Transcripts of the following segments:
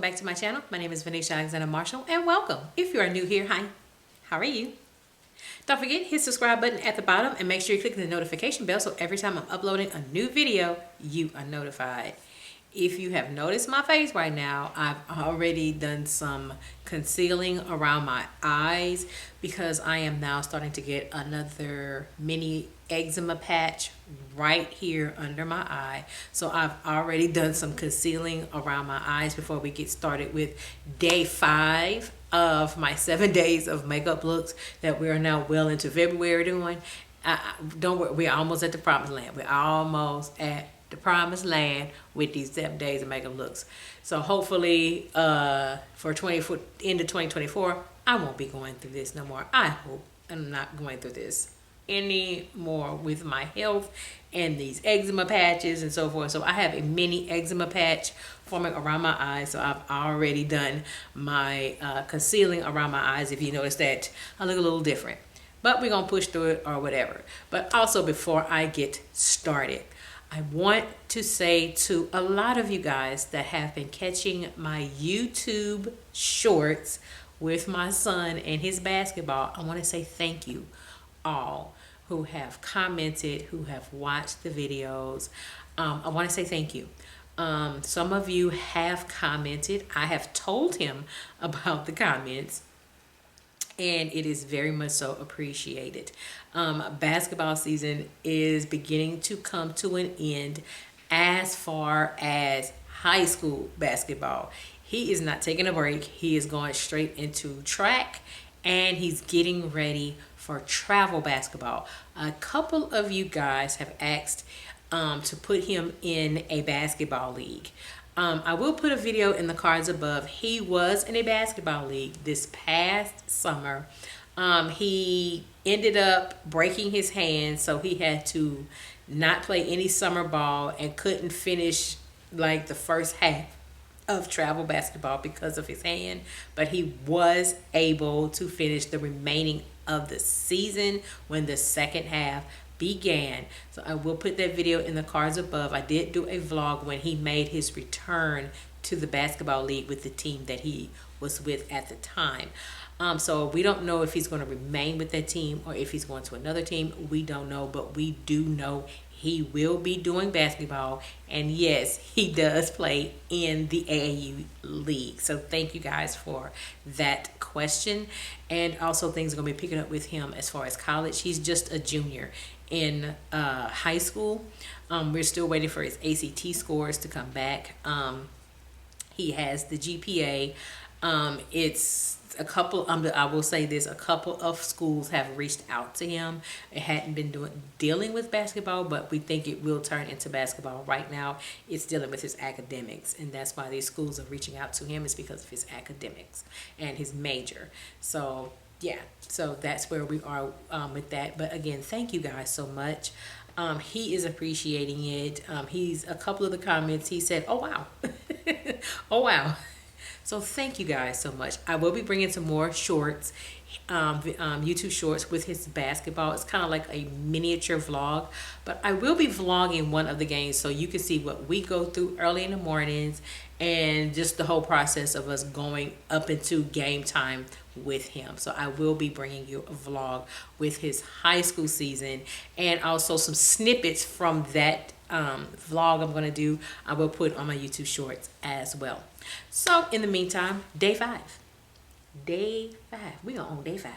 back to my channel. My name is Venetia Alexander Marshall, and welcome. If you are new here, hi, how are you? Don't forget, hit the subscribe button at the bottom and make sure you click the notification bell so every time I'm uploading a new video, you are notified. If you have noticed my face right now, I've already done some concealing around my eyes because I am now starting to get another mini eczema patch right here under my eye. So I've already done some concealing around my eyes before we get started with day 5 of my 7 days of makeup looks that we are now well into February doing. Don't worry, we're almost at the promised land. We're almost at the promised land with these 7 days of makeup looks. So hopefully for end of 2024, I won't be going through this no more. I hope I'm not going through this anymore with my health and these eczema patches and so forth. So I have a mini eczema patch forming around my eyes. So I've already done my concealing around my eyes. If you notice that I look a little different, but we're gonna push through it or whatever. But also, before I get started, I want to say to a lot of you guys that have been catching my YouTube shorts with my son and his basketball, I want to say thank you all who have commented, who have watched the videos. I want to say thank you. Some of you have commented. I have told him about the comments, and it is very much so appreciated. Basketball season is beginning to come to an end as far as high school basketball. He is not taking a break. He is going straight into track, and he's getting ready for travel basketball. A couple of you guys have asked to put him in a basketball league. I will put a video in the cards above. He was in a basketball league this past summer. He ended up breaking his hand, so he had to not play any summer ball and couldn't finish like the first half of travel basketball because of his hand, but he was able to finish the remaining of the season when the second half began. So I will put that video in the cards above. I did do a vlog when he made his return to the basketball league with the team that he was with at the time. So we don't know if he's going to remain with that team or if he's going to another team. We don't know, but we do know he will be doing basketball, and yes, he does play in the AAU league. So thank you guys for that question. And also, things are going to be picking up with him as far as college. He's just a junior in high school. We're still waiting for his ACT scores to come back. He has the GPA. It's a couple, I will say this, a couple of schools have reached out to him. It hadn't been dealing with basketball, but we think it will turn into basketball. Right now, it's dealing with his academics, and that's why these schools are reaching out to him, is because of his academics and his major. So yeah, so that's where we are with that. But again, thank you guys so much. He is appreciating it. He's a couple of the comments, he said, oh wow. Oh wow. So thank you guys so much. I will be bringing some more shorts, YouTube shorts with his basketball. It's kind of like a miniature vlog, but I will be vlogging one of the games so you can see what we go through early in the mornings and just the whole process of us going up into game time with him. So I will be bringing you a vlog with his high school season, and also some snippets from that vlog I'm going to do. I will put on my YouTube shorts as well. So in the meantime, day 5. We are on day 5.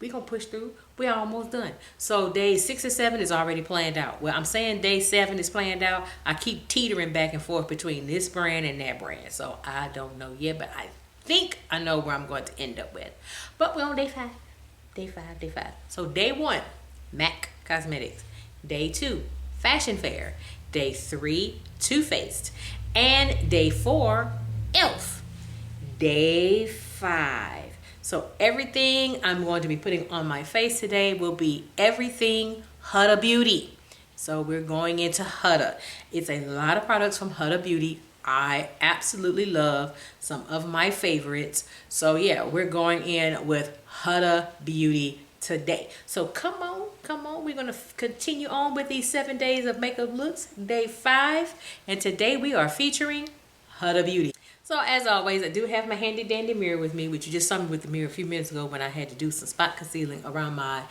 We're going to push through. We're almost done. So days 6 and 7 is already planned out. Well, I'm saying day 7 is planned out. I keep teetering back and forth between this brand and that brand. So I don't know yet, but I think I know where I'm going to end up with. But we're on day 5. Day 5. So day 1, MAC Cosmetics. Day 2, Fashion Fair. Day 3, Too Faced. And day 4, ELF. Day 5. So everything I'm going to be putting on my face today will be everything Huda Beauty. So we're going into Huda. It's a lot of products from Huda Beauty. I absolutely love some of my favorites. So yeah, we're going in with Huda Beauty today. So come on. We're going to continue on with these 7 days of makeup looks, day 5. And today we are featuring Huda Beauty. So as always, I do have my handy dandy mirror with me, which you just saw me with the mirror a few minutes ago when I had to do some spot concealing around my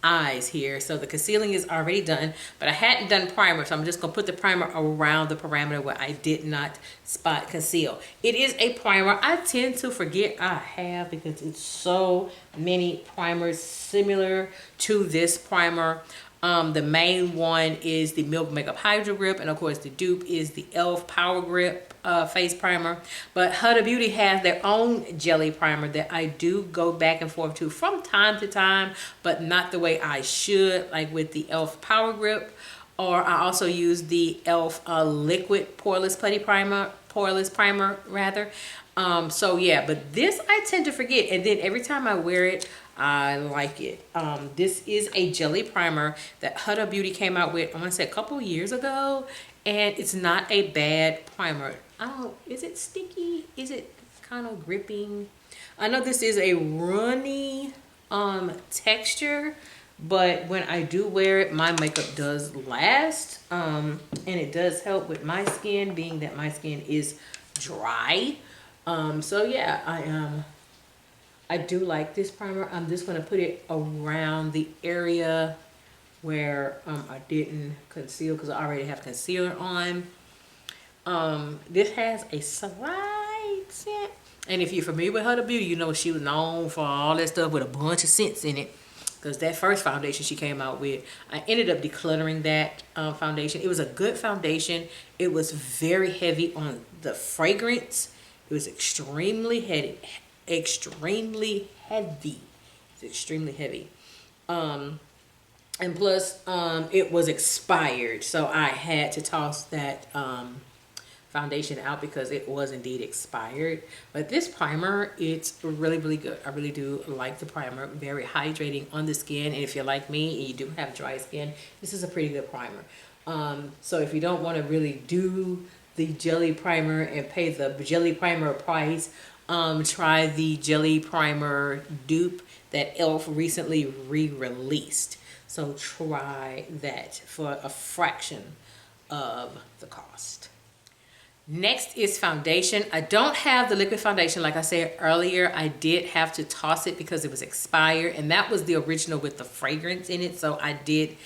eyes here. So the concealing is already done, but I hadn't done primer, so I'm just gonna put the primer around the parameter where I did not spot conceal. It is a primer I tend to forget I have because it's so many primers similar to this primer. The main one is the Milk Makeup Hydro Grip, and of course the dupe is the e.l.f. Power Grip face primer. But Huda Beauty has their own jelly primer that I do go back and forth to from time to time, but not the way I should, like with the e.l.f. Power Grip. Or I also use the e.l.f. Liquid Poreless Primer rather. So yeah, but this I tend to forget, and then every time I wear it, I like it. This is a jelly primer that Huda Beauty came out with, I want to say a couple years ago, and it's not a bad primer. Is it sticky? Is it kind of gripping? I know this is a runny texture, but when I do wear it, my makeup does last, and it does help with my skin, being that my skin is dry. So yeah, I do like this primer. I'm just going to put it around the area where I didn't conceal because I already have concealer on. This has a slight scent. And if you're familiar with Huda Beauty, you know she was known for all that stuff with a bunch of scents in it. Because that first foundation she came out with, I ended up decluttering that foundation. It was a good foundation. It was very heavy on the fragrance. It was extremely heavy. It's extremely heavy. And plus it was expired, so I had to toss that foundation out because it was indeed expired. But this primer, it's really good. I really do like the primer. Very hydrating on the skin, and if you're like me and you do have dry skin, this is a pretty good primer. So if you don't want to really do the jelly primer and pay the jelly primer price, try the jelly primer dupe that e.l.f. recently re-released. So try that for a fraction of the cost. Next is foundation. I don't have the liquid foundation. Like I said earlier, I did have to toss it because it was expired, and that was the original with the fragrance in it. So I did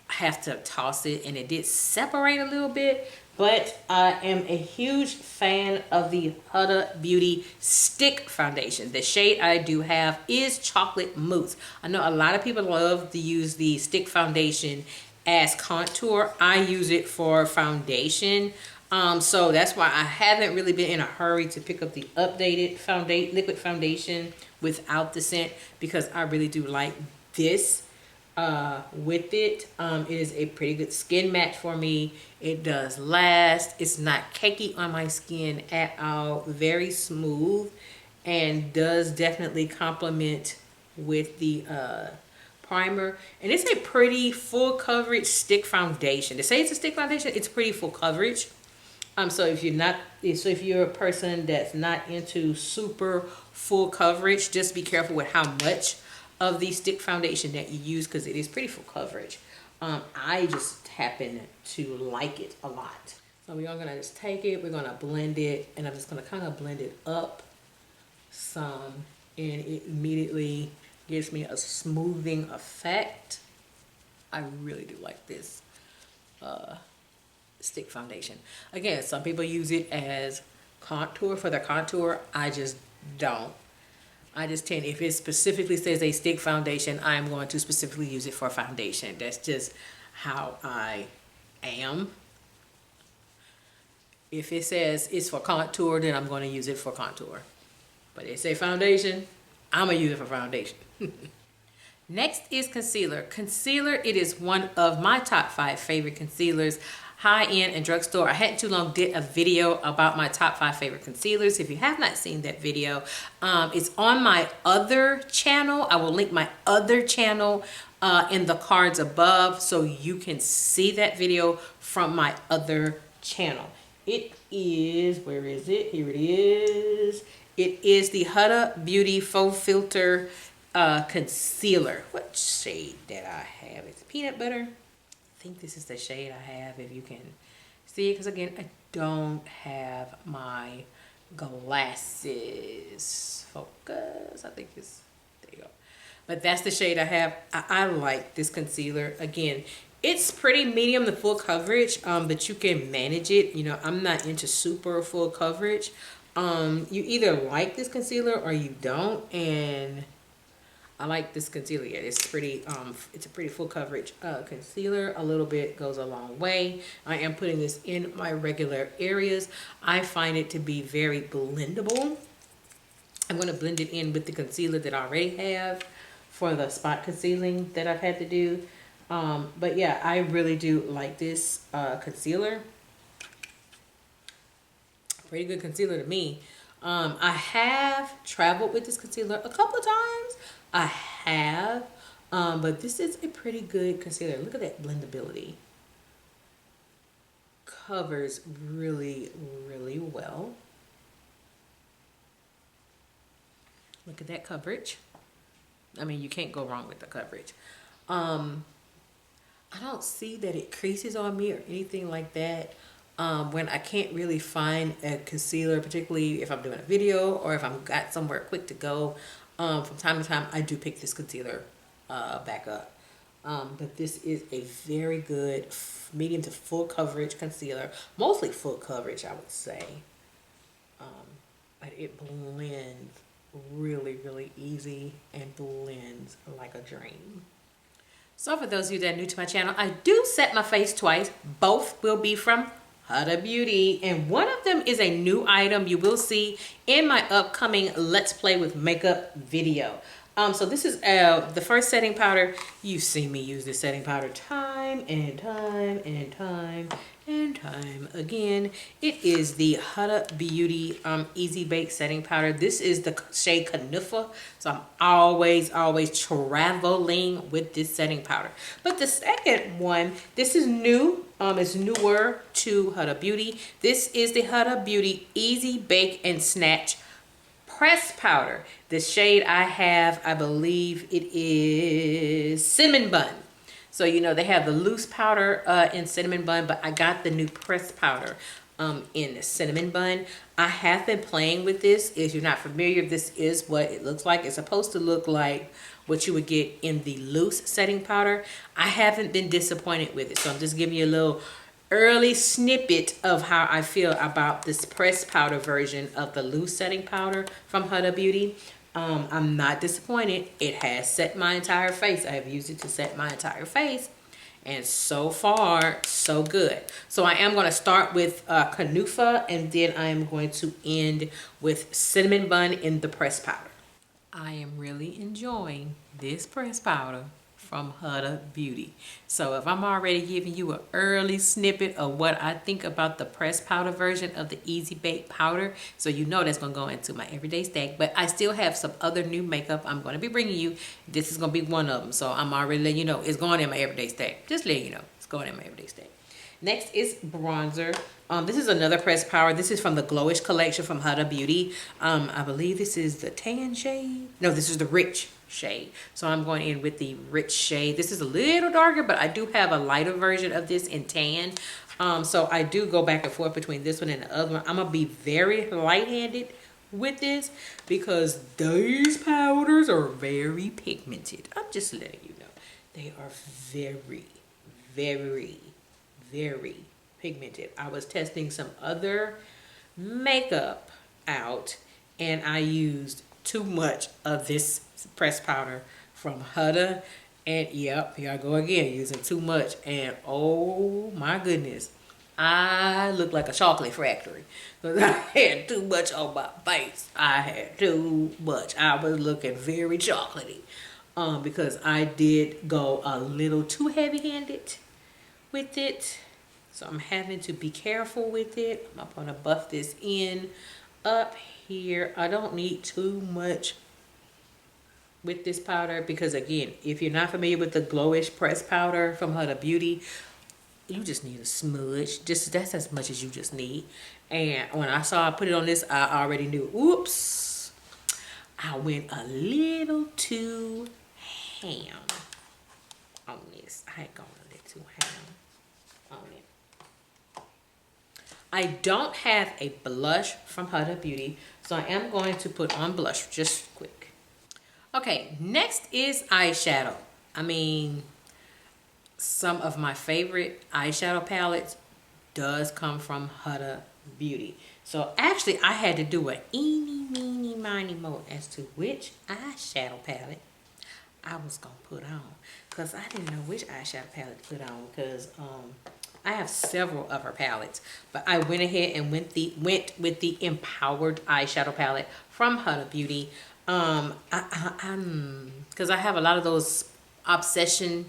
have to toss it, and it did separate a little bit. But I am a huge fan of the Huda Beauty stick foundation. The shade I do have is Chocolate Mousse. I know a lot of people love to use the stick foundation as contour. I use it for foundation. So that's why I haven't really been in a hurry to pick up the updated liquid foundation without the scent, because I really do like this with it. It is a pretty good skin match for me. It does last. It's not cakey on my skin at all. Very smooth, and does definitely complement with the primer. And it's a pretty full coverage stick foundation. To say it's a stick foundation, it's pretty full coverage. So if you're a person that's not into super full coverage, just be careful with how much of the stick foundation that you use, because it is pretty full coverage. I just happen to like it a lot. So we are gonna just take it, we're gonna blend it, and I'm just gonna kind of blend it up some, and it immediately gives me a smoothing effect. I really do like this stick foundation. Again, some people use it as contour for their contour. I just don't. I just tend, if it specifically says a stick foundation, I'm going to specifically use it for foundation. That's just how I am. If it says it's for contour, then I'm going to use it for contour. But it say foundation, I'm going to use it for foundation. Next is concealer. Concealer, it is one of my top 5 favorite concealers. High-end and drugstore. I hadn't too long did a video about my top 5 favorite concealers. If you have not seen that video, it's on my other channel. I will link my other channel in the cards above, so you can see that video from my other channel. It is, where is it? Here it is. It is the Huda Beauty Faux Filter concealer. What shade that I have? It's peanut butter. I think this is the shade I have, if you can see it, because again, I don't have my Glasses. Focus. I think it's, there you go. But that's the shade I have. I like this concealer. Again, it's pretty medium to full coverage, but you can manage it. You know, I'm not into super full coverage. You either like this concealer or you don't, and I like this concealer. Yeah, it's pretty. It's a pretty full coverage concealer. A little bit goes a long way. I am putting this in my regular areas. I find it to be very blendable. I'm going to blend it in with the concealer that I already have for the spot concealing that I've had to do. But yeah, I really do like this concealer. Pretty good concealer to me. I have traveled with this concealer a couple of times. I have, but this is a pretty good concealer. Look at that blendability. Covers really, really well. Look at that coverage. I mean, you can't go wrong with the coverage. I don't see that it creases on me or anything like that. When I can't really find a concealer, particularly if I'm doing a video or if I'm got somewhere quick to go, from time to time I do pick this concealer back up. But this is a very good medium to full coverage concealer, mostly full coverage I would say. But it blends really, really easy and blends like a dream. So for those of you that are new to my channel, I do set my face twice. Both will be from Huda Beauty, and one of them is a new item you will see in my upcoming Let's Play with Makeup video. So this is the first setting powder. You've seen me use this setting powder time and time and time and time again. It is the Huda Beauty Easy Bake Setting Powder. This is the shade Kana, so I'm always traveling with this setting powder. But the second one, this is new. It's newer to Huda Beauty. This is the Huda Beauty Easy Bake and Snatch Press Powder. The shade I have, I believe it is Cinnamon Bun. So, you know, they have the loose powder in Cinnamon Bun, but I got the new press powder in Cinnamon Bun. I have been playing with this. If you're not familiar, this is what it looks like. It's supposed to look like what you would get in the loose setting powder. I haven't been disappointed with it, so I'm just giving you a little early snippet of how I feel about this press powder version of the loose setting powder from Huda Beauty. I'm not disappointed. It has set my entire face. I have used it to set my entire face, and so far so good. So I am going to start with Kana, and then I am going to end with Cinnamon Bun in the press powder. I am really enjoying this press powder from Huda Beauty. So if I'm already giving you an early snippet of what I think about the pressed powder version of the Easy Bake Powder, so you know that's going to go into my everyday stack. But I still have some other new makeup I'm going to be bringing you. This is going to be one of them. So I'm already letting you know it's going in my everyday stack. Just letting you know it's going in my everyday stack. Next is bronzer. This is another pressed powder. This is from the Glowish collection from Huda Beauty. I believe this is the tan shade. No, this is the rich shade. So I'm going in with the rich shade. This is a little darker, but I do have a lighter version of this in tan. So I do go back and forth between this one and the other one. I'm going to be very light-handed with this because these powders are very pigmented. I'm just letting you know. They are very, very, very pigmented. I was testing some other makeup out and I used too much of this pressed powder from Huda, and yep, here I go again using too much, and oh my goodness, I look like a chocolate factory because I had too much on my face. I had too much. I was looking very chocolatey because I did go a little too heavy-handed with it. So I'm having to be careful with it. I'm gonna buff this in up here. I don't need too much with this powder because, again, if you're not familiar with the Glowish press powder from Huda Beauty, you just need a smudge. That's as much as you just need. And when I saw I put it on this, I already knew, oops, I went a little too ham on this. I had gone a little too ham on it. I don't have a blush from Huda Beauty, so I am going to put on blush just quick. Okay, next is eyeshadow. I mean, some of my favorite eyeshadow palettes does come from Huda Beauty. So actually, I had to do a eeny, meeny, miny, mo as to which eyeshadow palette I was gonna put on, because I didn't know which eyeshadow palette to put on, because I have several of her palettes, but I went ahead and went with the Empowered eyeshadow palette from Huda Beauty. Because I have a lot of those Obsession,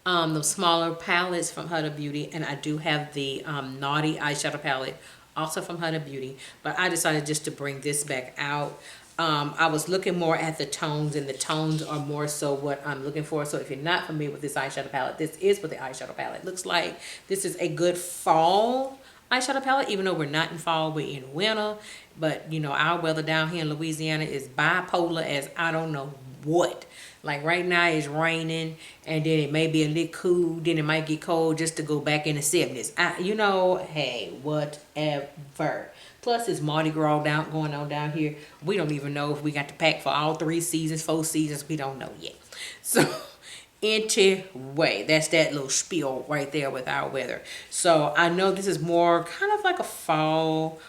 those smaller palettes from Huda Beauty, and I do have the Naughty eyeshadow palette also from Huda Beauty, but I decided just to bring this back out. I was looking more at the tones, and the tones are more so what I'm looking for. So if you're not familiar with this eyeshadow palette, this is what the eyeshadow palette looks like. This is a good fall eyeshadow palette, even though we're not in fall, we're in winter. But you know, our weather down here in Louisiana is bipolar as I don't know what. Like right now it's raining, and then it may be a little cool, then it might get cold just to go back in the 70s. You know, hey, whatever. Plus it's Mardi Gras going on down here. We don't even know if we got to pack for all 3 seasons, 4 seasons. We don't know yet. So anyway, that's that little spiel right there with our weather. So I know this is more kind of like a fall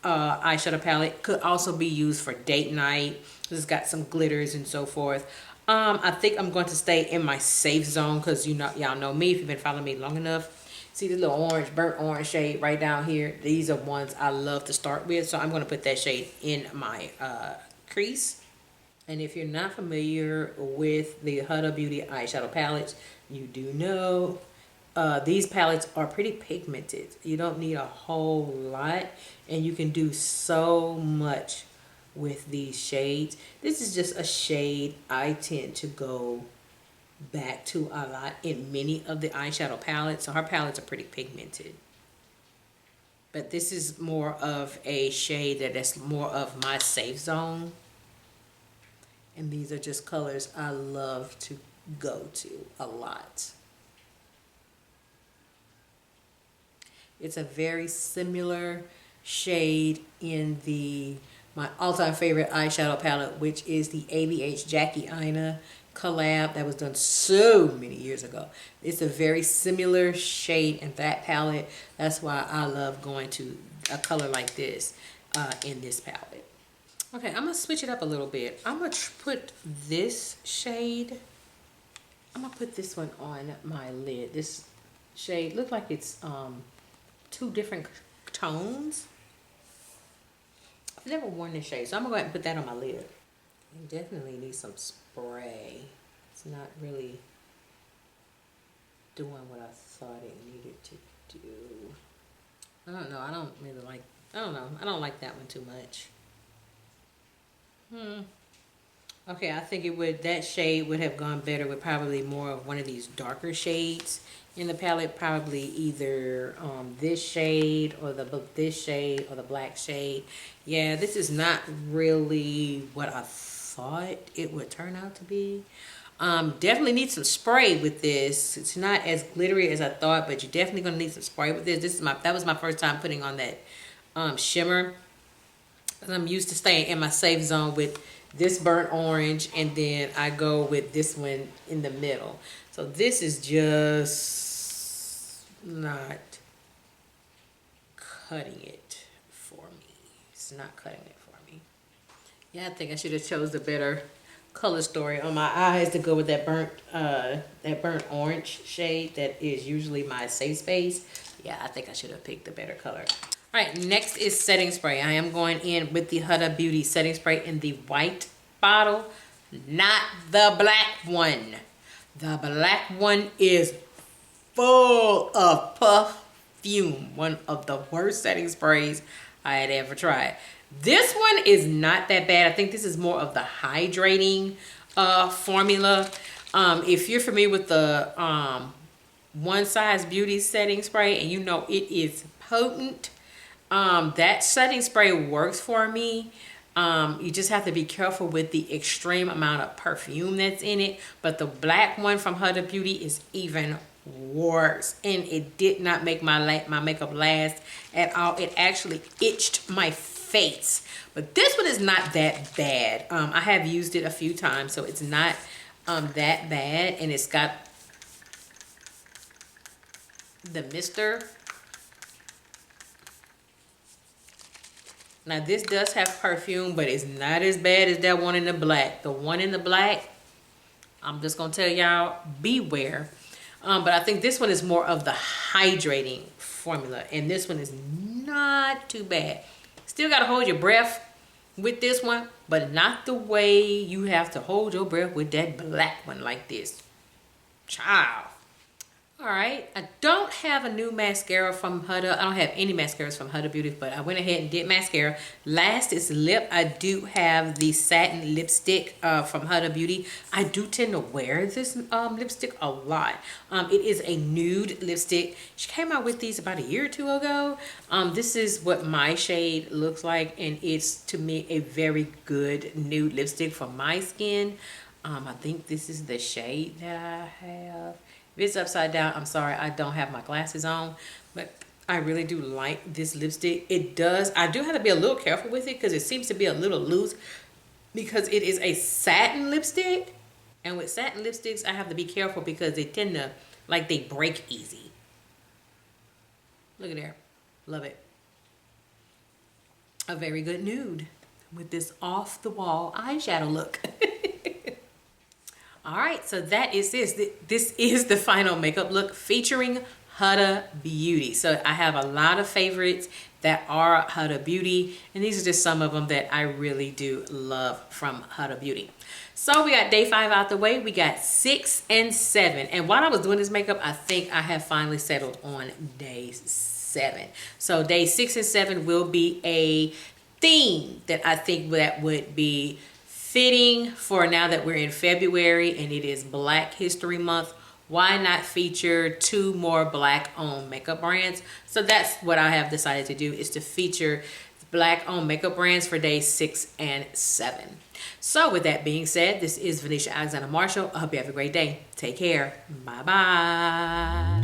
eyeshadow palette. Could also be used for date night. It's got some glitters and so forth. I think I'm going to stay in my safe zone, because you know, y'all know me if you've been following me long enough. See the little orange, burnt orange shade right down here? These are ones I love to start with, so I'm going to put that shade in my crease. And if you're not familiar with the Huda Beauty eyeshadow palettes, you do know these palettes are pretty pigmented. You don't need a whole lot, and you can do so much with these shades. This is just a shade I tend to go back to a lot in many of the eyeshadow palettes. So her palettes are pretty pigmented, but this is more of a shade that's more of my safe zone, and these are just colors I love to go to a lot. It's a very similar shade in my all-time favorite eyeshadow palette, which is the ABH Jackie Aina collab that was done so many years ago. It's a very similar shade in that palette. That's why I love going to a color like this in this palette. Okay, I'm gonna switch it up a little bit. I'm gonna put this shade, I'm gonna put this one on my lid. This shade looks like it's 2 different tones. I've never worn this shade, so I'm gonna go ahead and put that on my lid. You definitely need some spray. It's not really doing what I thought it needed to do. I don't know. I don't really like, I don't know. I don't like that one too much. Okay, I think that shade would have gone better with probably more of one of these darker shades in the palette. Probably either this shade or this shade or the black shade. Yeah, this is not really what I thought it would turn out to be. Definitely need some spray with this. It's not as glittery as I thought, but you're definitely gonna need some spray with this. That was my first time putting on that shimmer. I'm used to staying in my safe zone with this burnt orange, and then I go with this one in the middle. So this is just not cutting it for me. It's not cutting it for me. Yeah, I think I should have chose the better color story on my eyes to go with that burnt orange shade that is usually my safe space. Yeah, I think I should have picked the better color. All right, next is setting spray. I am going in with the Huda Beauty setting spray in the white bottle, not the black one. The black one is full of perfume. One of the worst setting sprays I had ever tried. This one is not that bad. I think this is more of the hydrating formula. If you're familiar with the One Size Beauty setting spray, and you know it is potent, that setting spray works for me. You just have to be careful with the extreme amount of perfume that's in it. But the black one from Huda Beauty is even worse, and it did not make my makeup last at all. It actually itched my face. But this one is not that bad. I have used it a few times, so it's not that bad, and it's got the mister. Now this does have perfume, but it's not as bad as that one in the black. The one in the black, I'm just gonna tell y'all, beware. But I think this one is more of the hydrating formula, and this one is not too bad. Still gotta hold your breath with this one, but not the way you have to hold your breath with that black one like this. Child. All right, I don't have a new mascara from Huda. I don't have any mascaras from Huda Beauty, but I went ahead and did mascara. Last is lip. I do have the satin lipstick from Huda Beauty. I do tend to wear this lipstick a lot. It is a nude lipstick. She came out with these about a year or two ago. This is what my shade looks like, and it's, to me, a very good nude lipstick for my skin. I think this is the shade that I have. If it's upside down, I'm sorry, I don't have my glasses on, but I really do like this lipstick. It does, I do have to be a little careful with it because it seems to be a little loose because it is a satin lipstick. And with satin lipsticks, I have to be careful because they tend to, like, they break easy. Look at there. Love it. A very good nude with this off-the-wall eyeshadow look. All right, so that is this. This is the final makeup look featuring Huda Beauty. So I have a lot of favorites that are Huda Beauty, and these are just some of them that I really do love from Huda Beauty. So we got day 5 out the way. We got 6 and 7. And while I was doing this makeup, I think I have finally settled on day 7. So day 6 and 7 will be a theme that I think that would be fitting for now that we're in February and it is Black History Month. Why not feature 2 more Black-owned makeup brands? So that's what I have decided to do, is to feature Black-owned makeup brands for days 6 and 7. So with that being said, this is Venetia Alexander Marshall. I hope you have a great day. Take care. Bye-bye.